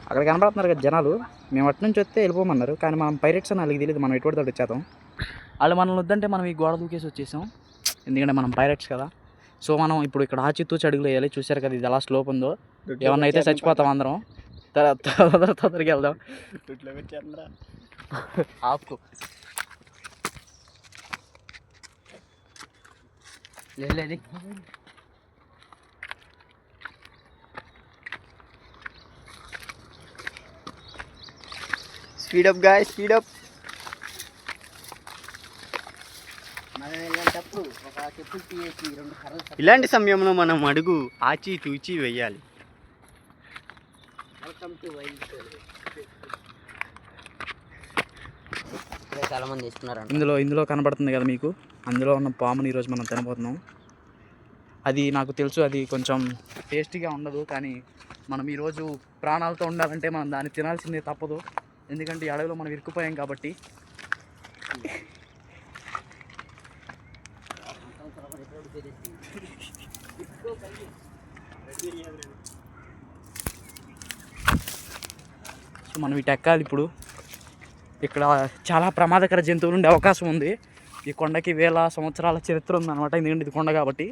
అక్కడ కనబడుతున్నారు కదా జనాలు, మేము అటు నుంచి వస్తే వెళ్ళిపోమన్నారు, కానీ మనం పైరెట్స్ అని వాళ్ళకి తెలియదు, మనం ఎటువంటి తోటి వచ్చేద్దాం. వాళ్ళు మనల్ని వద్దంటే మనం ఈ గోడ దూకేసి వచ్చేసాం, ఎందుకంటే మనం పైరెట్స్ కదా. సో మనం ఇప్పుడు ఇక్కడ ఆచితూచి అడుగులు వేయాలి. చూసారు కదా ఇది ఎలా స్లోప్ ఉందో, ఏమన్నా అయితే చచ్చిపోతాం అందరం. తొందరగా వెళ్దాం. ఆపు లేదు. Speed up guy, speed up. ఇలాంటి సమయంలో మనం అడుగు ఆచి తూచి వెయ్యాలి. చాలా మంది ఇస్తున్నారు. ఇందులో కనబడుతుంది కదా మీకు, అందులో ఉన్న పాముని ఈరోజు మనం తినబోతున్నాం. అది నాకు తెలుసు, అది కొంచెం టేస్టీగా ఉండదు, కానీ మనం ఈరోజు ప్రాణాలతో ఉండాలంటే మనం దాన్ని తినాల్సిందే, తప్పదు. ఎందుకంటే ఈ అడవిలో మనం ఇరుక్కుపోయాం కాబట్టి. సో మనం ఇటు ఎక్కాలి ఇప్పుడు. ఇక్కడ చాలా ప్రమాదకర జంతువులు ఉండే అవకాశం ఉంది. ఈ కొండకి వేల సంవత్సరాల చరిత్ర ఉందన్నమాట, ఎందుకంటే ఇది కొండ కాబట్టి.